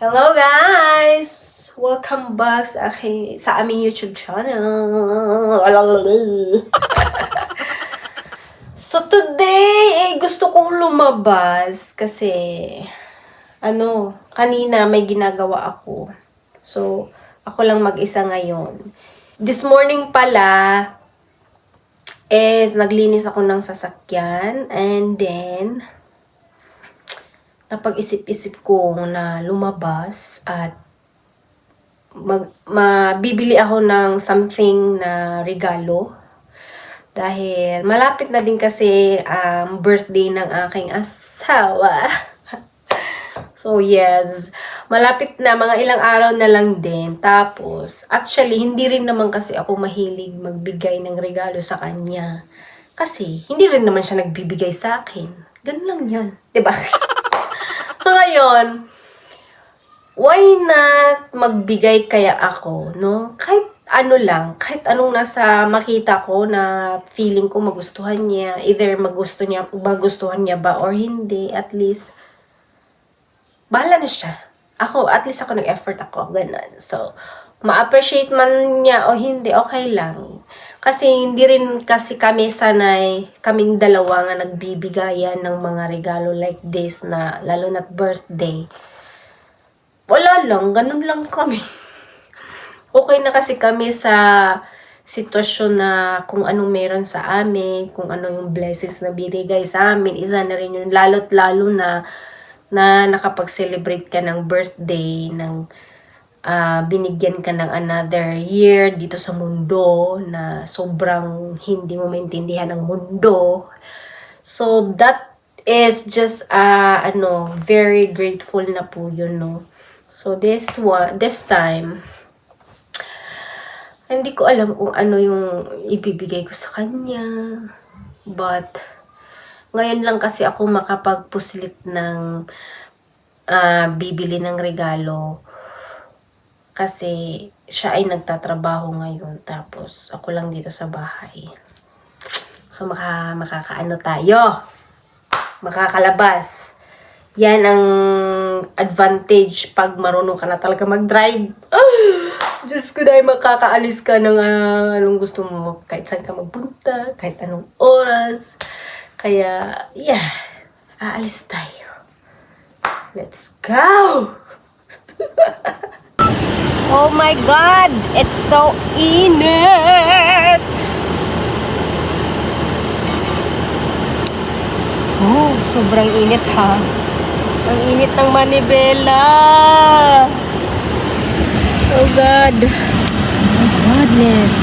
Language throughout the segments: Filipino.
Hello guys! Welcome back sa aming YouTube channel. So today, gusto kong lumabas kasi kanina may ginagawa ako. So, ako lang mag-isa ngayon. This morning pala naglinis ako ng sasakyan and then napag-isip-isip ko na lumabas at mabibili ako ng something na regalo. Dahil malapit na din kasi ang birthday ng aking asawa. So yes, malapit na, mga ilang araw na lang din. Tapos, actually, hindi rin naman kasi ako mahilig magbigay ng regalo sa kanya. Kasi, hindi rin naman siya nagbibigay sa akin. Ganun lang yun. Diba? So, ngayon, why not magbigay kaya ako, no? Kahit ano lang, kahit anong nasa makita ko na feeling ko magustuhan niya, either magustuhan niya ba or hindi, at least, bahala na siya. At least ako nag-effort ako, ganun. So, ma-appreciate man niya o hindi, okay lang. Kasi hindi rin kasi kami sanay, kaming dalawa nga nagbibigayan ng mga regalo like this na lalo na't birthday. Wala lang, ganun lang kami. Okay na kasi kami sa sitwasyon na kung anong meron sa amin, kung ano yung blessings na binigay sa amin, isa na rin yun, lalo't lalo na nakapag-celebrate ka ng birthday, binigyan ka ng another year dito sa mundo na sobrang hindi mo maintindihan ng mundo. So, that is just, very grateful na po yun, no? So, this time, hindi ko alam kung ano yung ibibigay ko sa kanya. But, ngayon lang kasi ako makapagpuslit ng bibili ng regalo. Kasi siya ay nagtatrabaho ngayon. Tapos ako lang dito sa bahay. So makakaano tayo. Makakalabas. Yan ang advantage pag marunong ka na talaga mag-drive. Diyos ko, dahil makakaalis ka ng anong gusto mo. Kahit saan ka magpunta. Kahit anong oras. Kaya, yeah. Aalis tayo. Let's go! Oh my God! It's so init! Oh, sobrang init ha. Ang init ng manibela. Oh God. Oh goodness.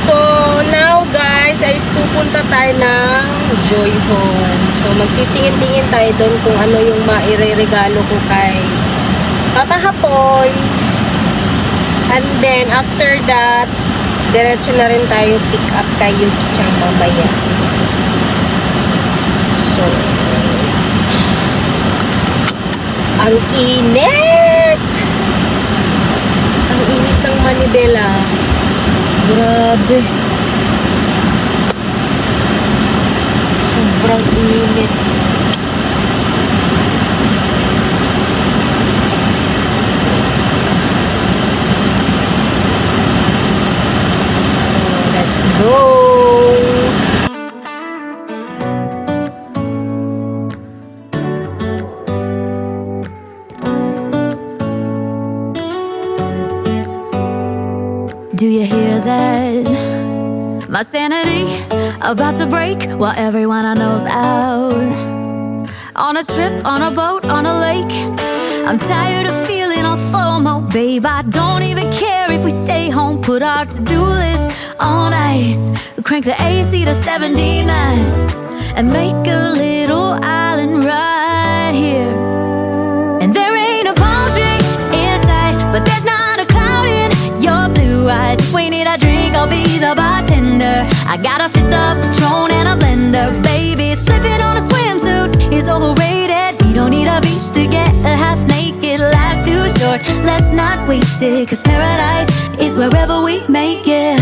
So, now guys, ay pupunta tayo ng Joy Home. So, magtitingin-tingin tayo doon kung ano yung maireregalo ko kay Papa Hapoy. And then, after that, diretso na rin tayo pick up kay Yuki-chan mamaya. So, ang init! Ang init ng manibela. Grabe. Sobrang init. So, let's go. Do you hear that? My sanity about to break while everyone I know's out. On a trip, on a boat, on a lake. I'm tired of feeling all FOMO. Babe, I don't even care if we stay home. Put our to-do list on ice. Crank the AC to 79 and make a little island right here. And there ain't a palm tree in sight, but there's not a cloud in your blue eyes. If we need a drink, I'll be the bartender. I got a fifth of Patron and a blender. Baby, slipping on a swimsuit is overrated. We don't need a beach to get a half naked. Life's too short, let's not waste it. Cause paradise is wherever we make it.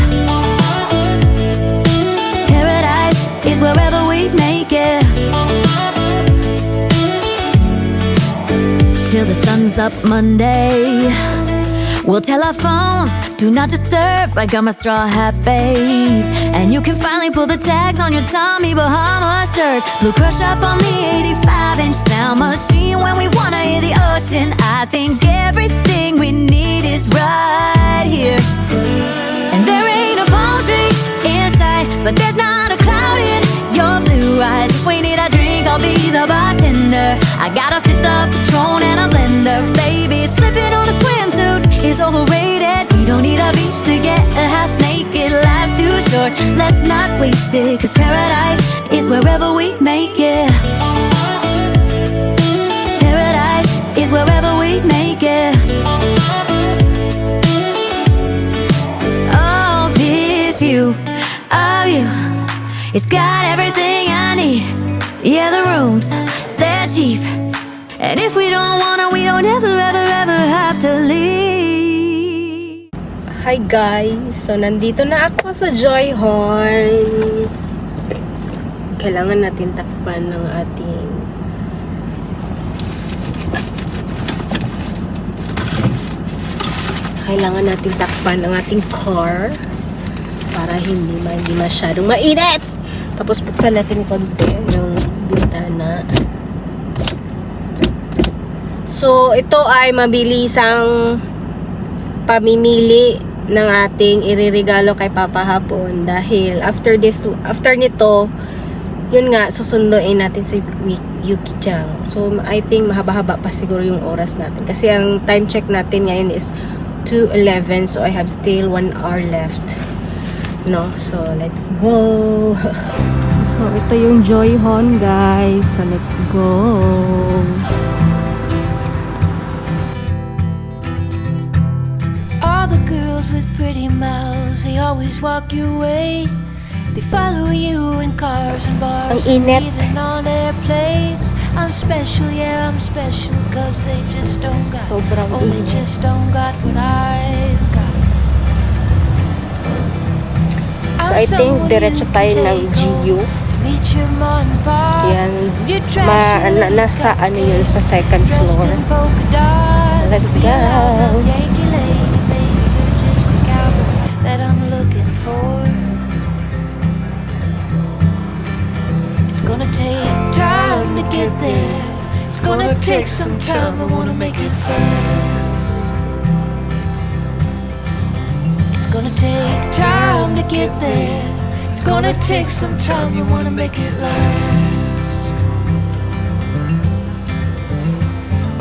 Paradise wherever we make it. Till the sun's up Monday, we'll tell our phones, do not disturb. I got my straw hat, babe. And you can finally pull the tags on your Tommy Bahama shirt. Blue crush up on the 85-inch sound machine when we wanna hear the ocean. I think everything we need is right here. And there ain't a palm tree in sight, but there's not a cloud in your blue eyes. If we need a drink, I'll be the bartender. I got a fifth of Patron and a blender. Baby, slipping on a swimsuit is overrated. We don't need a beach to get a half naked. Life's too short, let's not waste it. Cause paradise is wherever we make it. Paradise is wherever we make it. Oh, this view of you, it's got everything I need. Yeah, the rooms, they're cheap. And if we don't wanna, we don't ever, ever, ever have to leave. Hi guys! So, nandito na ako sa Joy Horn. Kailangan natin takpan ng ating car para hindi masyadong mainit. Tapos buksan natin konti yung bintana. So, ito ay mabilisang pamimili ng ating iririgalo kay Papa hapon dahil after nito, yun nga, susunduin natin si Yuki Chang. So, I think mahaba-haba pa siguro yung oras natin. Kasi ang time check natin ngayon is 2:11. So, I have still 1 hour left. No? So, let's go! So, ito yung Joy Horn, guys. So, let's go! All the girls with pretty mouths, they always walk your way. They follow you in cars and bars, Ang init. even on airplanes. I'm special, yeah, I'm special, cause they just don't got, Sobrang oh, they init. just don't got what I've got. So, I think diretso tayo ng GU. Yan. Nasa ano yun, sa second floor. Let's go! That I'm looking for. It's gonna take time to get there. It's gonna take some time. I wanna make it fast. It's gonna take time to get there. It's gonna take some time. You wanna make it last.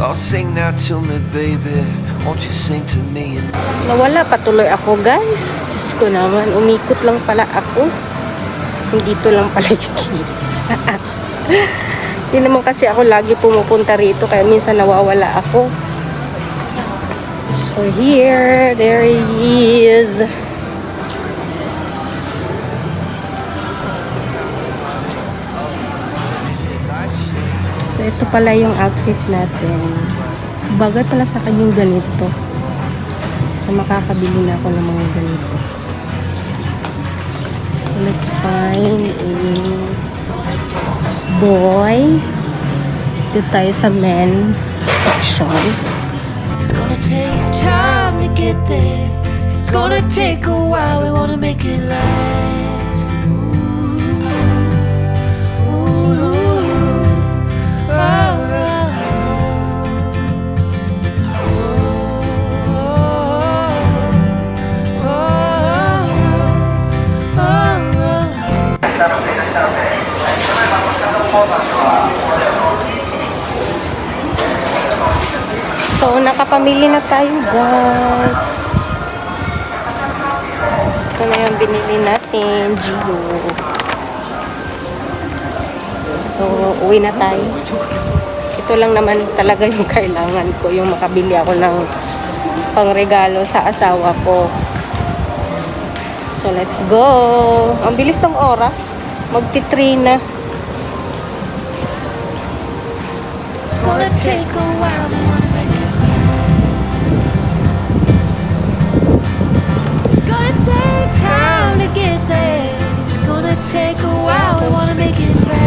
Oh, sing now to me, baby. Won't you sing to me? Nawala patuloy ako, guys. Diyos ko naman, umikot lang pala ako. Dito lang pala yung jeep. Hindi naman kasi ako lagi pumupunta rito, kaya minsan nawawala ako. So here, there he is. So ito pala yung outfits natin. Bagay pala sa kanyang ganito. So makakabili na ako ng mga ganito. So let's find a boy. Dito tayo sa men section. It's gonna take time to get there. It's gonna take a while. We wanna make it last. Ooh, ooh, oh, oh, So nakapamili na tayo, guys. Ito na yung binili natin, Gio. So uwi na tayo. Ito lang naman talaga yung kailangan ko, yung makabili ako ng pangregalo sa asawa ko. So let's go. Ang bilis ng oras. Magti-3 na. it's gonna take a while. We wanna make it last. It's gonna take time to get there. It's gonna take a while. we wanna make it fast.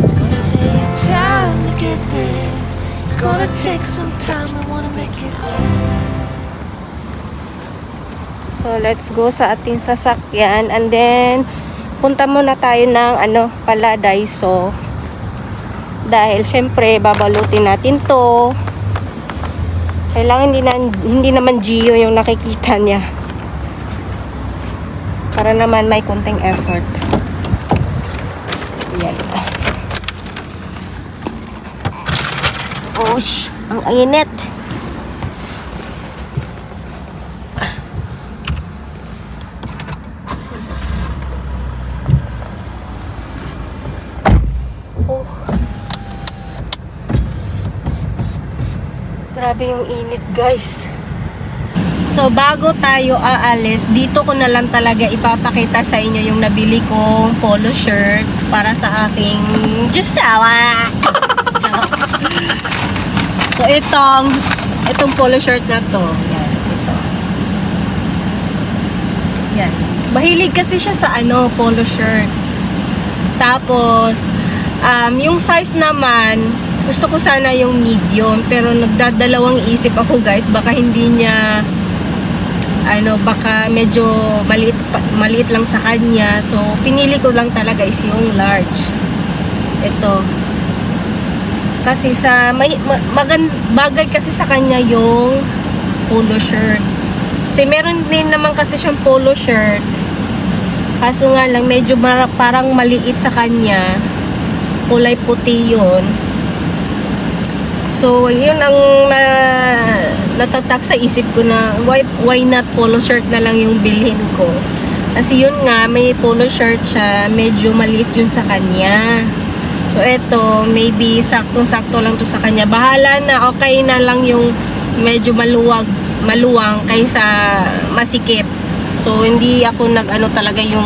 It's gonna take time to get there. It's gonna take some time, we wanna make it last. So, let's go sa ating sasakyan. And then, punta muna tayo ng pala, Daiso. Dahil, syempre, babalutin natin to. Kailangan hindi naman Gio yung nakikita niya. Para naman may konting effort. Yan. Osh, ang init. Oh. Grabe yung init, guys. So, bago tayo aalis, dito ko na lang talaga ipapakita sa inyo yung nabili kong polo shirt para sa aking Jusawa. So, itong polo shirt na to. Yan, ito. Yan. Mahilig kasi siya sa polo shirt. Tapos, yung size naman, gusto ko sana yung medium, pero nagdadalawang isip ako, guys, baka hindi niya baka medyo maliit lang sa kanya. So, pinili ko lang talaga is yung large. Ito. Kasi bagay kasi sa kanya yung polo shirt. Kasi meron din naman kasi siyang polo shirt. Kaso nga lang, medyo parang maliit sa kanya. Kulay puti yun. So, yun ang natatak sa isip ko na why not polo shirt na lang yung bilhin ko. Kasi yun nga, may polo shirt siya, medyo maliit yun sa kanya. So, eto, maybe saktong-sakto lang to sa kanya. Bahala na, okay na lang yung medyo maluwang kaysa masikip. So, hindi ako talaga yung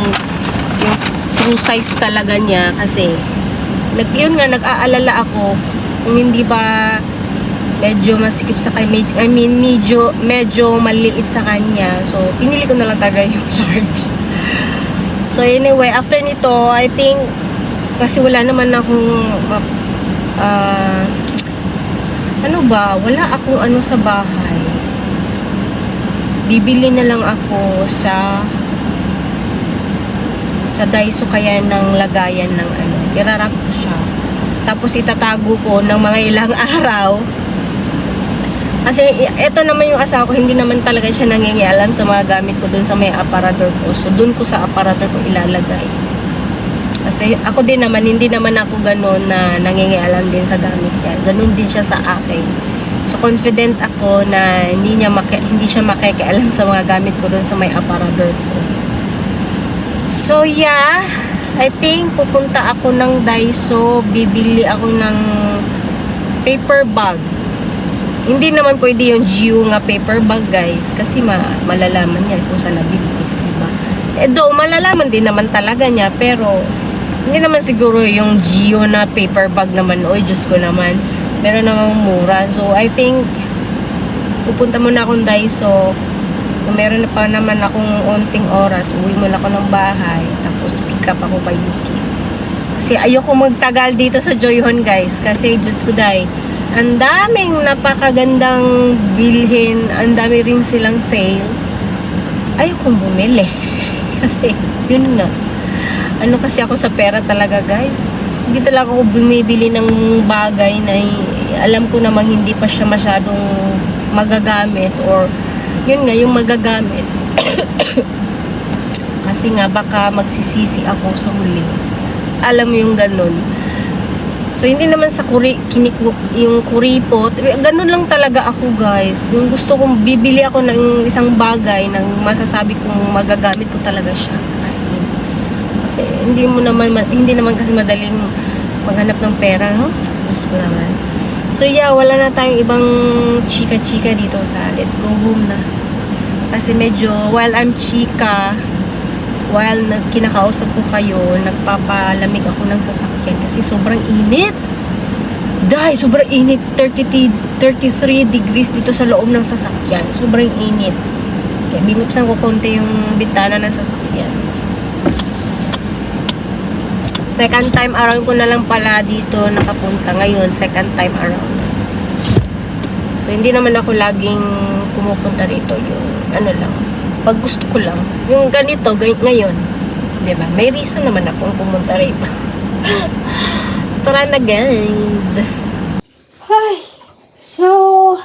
true size talaga niya kasi yun nga, nag-aalala ako kung hindi ba medyo masikip sa kanya, medyo maliit sa kanya. So, pinili ko na lang talaga yung large. So, anyway, after nito, I think, kasi wala naman akong, wala akong sa bahay. Bibili na lang ako sa Daiso kaya ng lagayan ng irarap ko siya. Tapos itatago ko ng mga ilang araw. Kasi ito naman yung asawa ko, hindi naman talaga siya nangingialam sa mga gamit ko dun sa may aparador ko. So dun ko sa aparador ko ilalagay. Kasi ako din naman, hindi naman ako ganun na nangingialam din sa gamit niya. Ganun din siya sa akin. So confident ako na hindi siya makikialam sa mga gamit ko dun sa may aparador ko. So yeah, I think pupunta ako ng Daiso, bibili ako ng paper bag. Hindi naman pwede yung Gio nga paper bag, guys, kasi malalaman niya kung saan nabili, diba? Though malalaman din naman talaga niya, pero hindi naman siguro yung Gio na paper bag naman. Oy, Diyos ko naman, meron namang mura. So I think pupunta muna akong Daiso. Kung meron na pa naman akong onting oras, uwi muna ako ng bahay, tapos pick up ako kay Yuki. Kasi ayoko magtagal dito sa Joyhon, guys, kasi Diyos ko dahi, ang daming napakagandang bilhin, ang dami rin silang sale. Ayokong bumili. Kasi yun nga, kasi ako sa pera talaga, guys. Hindi talaga ako bumibili ng bagay na alam ko namang hindi pa siya masyadong magagamit, or yun nga, yung magagamit. Kasi nga, baka magsisisi ako sa huli. Alam mo yung ganun. So, hindi naman sa yung kuripot. Ganun lang talaga ako, guys. Yung gusto kong bibili ako ng isang bagay nang masasabi kong magagamit ko talaga siya. Kasi hindi naman kasi madaling maghanap ng pera, no? Diyos ko naman. So yeah, wala na tayong ibang chika-chika dito sa let's go home na. Kasi medyo, while I'm chika, while kinakausap ko kayo, nagpapalamig ako ng sasakyan kasi sobrang init. Sobrang init. 33 degrees dito sa loob ng sasakyan. Sobrang init. Kaya binuksan ko konti yung bintana ng sasakyan. Second time around ko na lang pala dito nakapunta. Ngayon, second time around. So, hindi naman ako laging pumupunta rito. Yung ano lang. Pag gusto ko lang. Yung ganito, ngayon. Diba? May reason naman akong pumunta rito. Tara na, guys. Hi. So,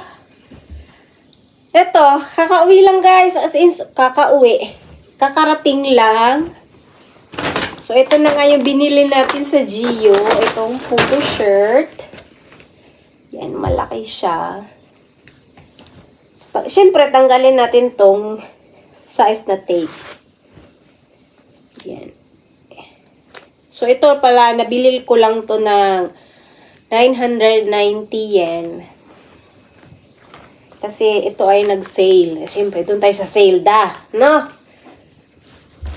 eto, kakauwi lang guys. As in, kakauwi. Kakarating lang. So, ito na nga yung binili natin sa Gio. Itong photo shirt. Yan, malaki siya. So, syempre, tanggalin natin tong size na tape. Yan. So, ito pala, nabili ko lang to ng 990 yen. Kasi ito ay nag-sale. Syempre, doon tayo sa sale no?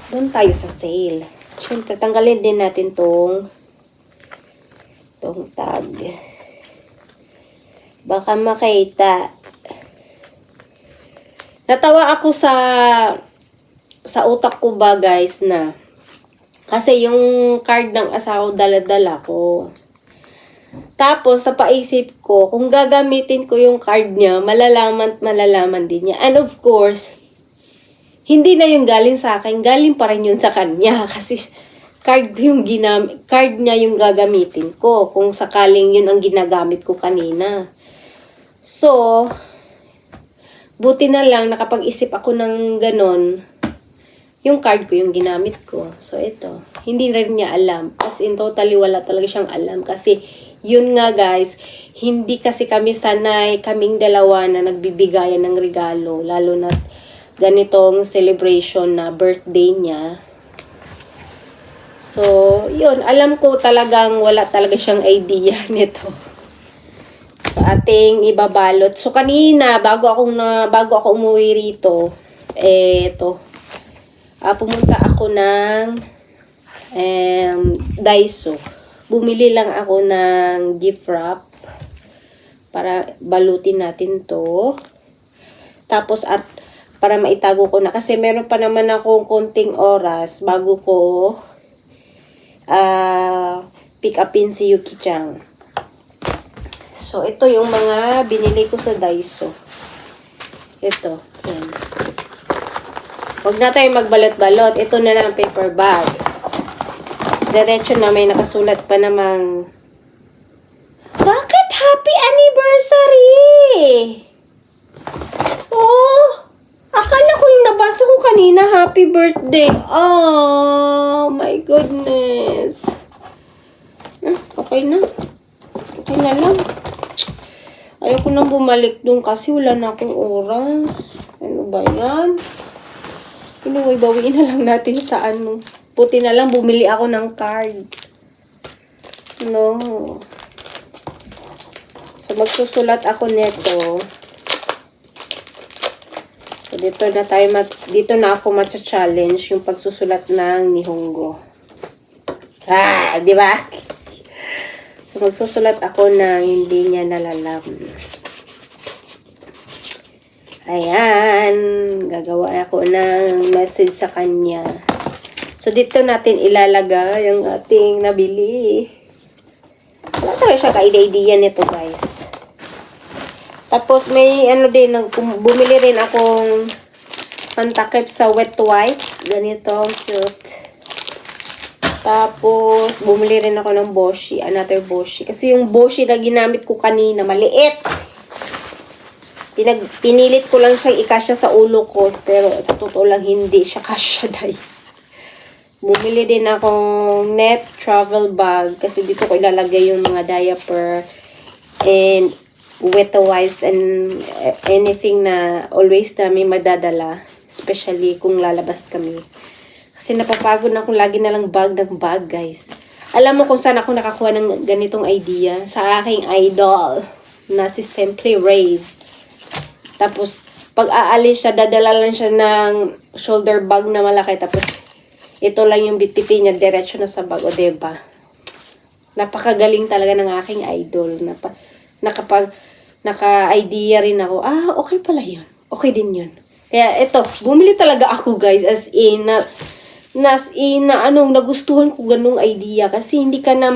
Doon tayo sa sale. Siyempre, tanggalin din natin tong tag. Baka makita. Natawa ako sa utak ko ba, guys, na kasi yung card ng asawa dala-dala ko. Tapos, sa paisip ko, kung gagamitin ko yung card niya, malalaman din niya. And of course, hindi na yung galing sa akin, galing pa rin yun sa kanya. Kasi card niya yung gagamitin ko. Kung sakaling yun ang ginagamit ko kanina. So, buti na lang nakapag-isip ako ng ganon. Yung card ko yung ginamit ko. So, ito. Hindi rin niya alam. As in, totally wala talaga siyang alam. Kasi, yun nga guys, hindi kasi kami sanay, kaming dalawa na nagbibigayan ng regalo. Lalo na ganitong celebration na birthday niya. So, yun. Alam ko talagang wala talaga siyang idea nito. So, ating ibabalot. So, kanina, bago ako umuwi rito, pumunta ako ng Daiso. Bumili lang ako ng gift wrap para balutin natin to. Tapos, para maitago ko na. Kasi meron pa naman akong konting oras bago ko pick upin si Yuki-chan. So, ito yung mga binili ko sa Daiso. Ito. Yan. Huwag na tayo magbalot-balot. Ito na lang paper bag. Diretso na may nakasulat pa namang bakit happy anniversary? Oh! Akala ko yung nabasa ko kanina, happy birthday. Oh, my goodness. Okay na. Okay na lang. Ayoko nang bumalik dun kasi wala na akong oras. Ano ba yan? Anyway, bawiin na lang natin sa ano. Puti na lang, bumili ako ng card. No. So, magsusulat ako nito. So, dito na ako matcha-challenge yung pagsusulat ng Nihongo. Di ba? So, magsusulat ako ng hindi niya nalalam. Ayan. Gagawa ako ng message sa kanya. So, dito natin ilalagay yung ating nabili. Wala talaga siya ka-idea nito, guys. Tapos, may din, bumili rin akong pantakip sa wet wipes. Ganito, cute. Tapos, bumili rin ako ng Boshi, another Boshi. Kasi yung Boshi na ginamit ko kanina, maliit. Pinilit ko lang siyang ikasya sa ulo ko, pero sa totoo lang, hindi siya kasya dahil. Bumili din akong net travel bag, kasi dito ko ilalagay yung mga diaper, and wet wipes and anything na always namin madadala, especially kung lalabas kami. Kasi napapagod na akong lagi na lang bag ng bag, guys. Alam mo kung saan ako nakakuha ng ganitong idea? Sa aking idol na si Simply Raise. Tapos, pag aalis siya, dadala lang siya ng shoulder bag na malaki. Tapos, ito lang yung bitbitin niya, diretso na sa bag. O, diba? Napakagaling talaga ng aking idol. Naka-idea rin ako, okay pala yun. Okay din yun. Kaya ito, bumili talaga ako guys, as in, nagustuhan ko ganung idea. Kasi hindi ka na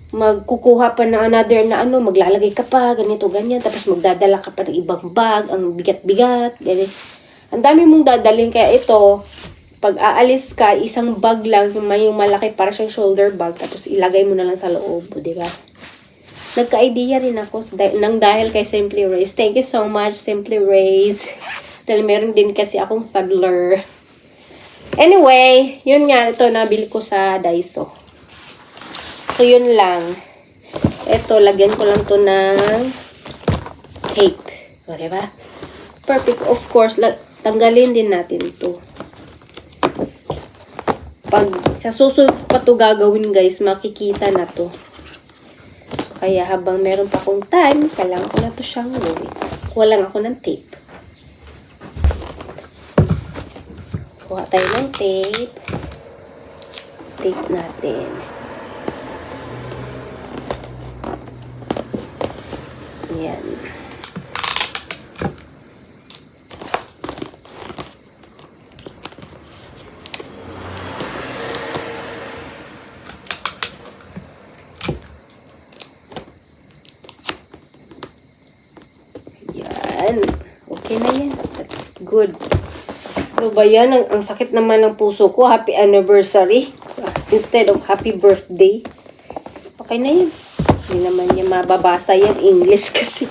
magkukuha pa na another na maglalagay ka pa, ganito, ganyan. Tapos magdadala ka pa ng ibang bag, ang bigat-bigat, ganyan. Ang dami mong dadalhin, kaya ito, pag aalis ka, isang bag lang, yung malaki para siyang shoulder bag, tapos ilagay mo na lang sa loob, di ba? Nagka-idea rin ako dahil kay Simply Race. Thank you so much, Simply Race. Dahil meron din kasi akong toddler. Anyway, yun nga, ito nabili ko sa Daiso. So, yun lang. Ito, lagyan ko lang to ng tape. O, diba? Perfect. Of course, tanggalin din natin ito. Pag sa susunod pa to gagawin guys, makikita na to. So, kaya habang meron pa akong time, kailangan ko na to siyang gawin. Kuha lang ako ng tape. Kuha tayo ng tape. Tape natin. Yan. Yan. Okay na yan. That's good. Ano ba yan? Ang sakit naman ng puso ko. Happy anniversary. Instead of happy birthday. Okay na yan. Hindi naman niya mababasa yan. English kasi.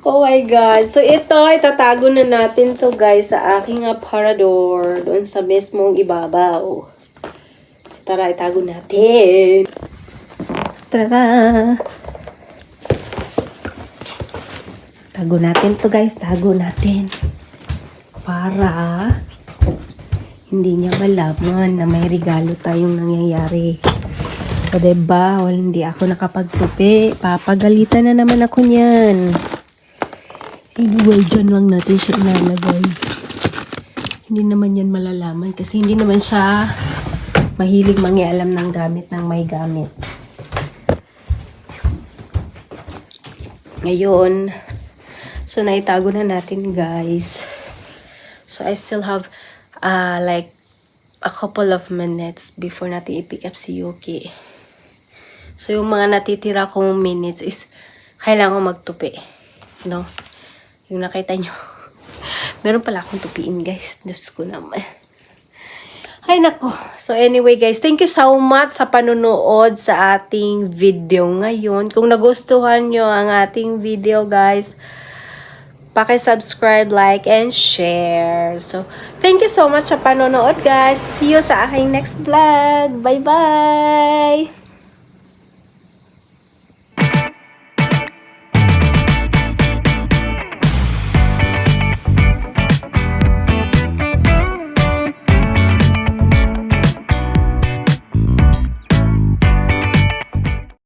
Oh my God. So ito, itatago na natin to guys sa aking aparador. Doon sa mismong ibabaw. So tara, itago natin. So tara. Tago natin to guys. Tago natin. Para hindi niya malaman na may regalo tayong nangyayari. So, diba? Hindi ako nakapagtupi. Papagalitan na naman ako niyan. Anyway, dyan lang natin siya ilalagay. Hindi naman yan malalaman kasi hindi naman siya mahilig mangialam ng gamit ng may gamit. Ngayon, so naitago na natin guys. So, I still have like a couple of minutes before natin i-pick up si Yuki. So, yung mga natitira kong minutes is kailangan ko magtupi. No? Yung nakita nyo. Meron pala akong tupiin, guys. Diyos ko naman. Ay, nako. So, anyway, guys. Thank you so much sa panonood sa ating video ngayon. Kung nagustuhan nyo ang ating video, guys, paki-subscribe, like, and share. So, thank you so much sa panonood, guys. See you sa aking next vlog. Bye-bye!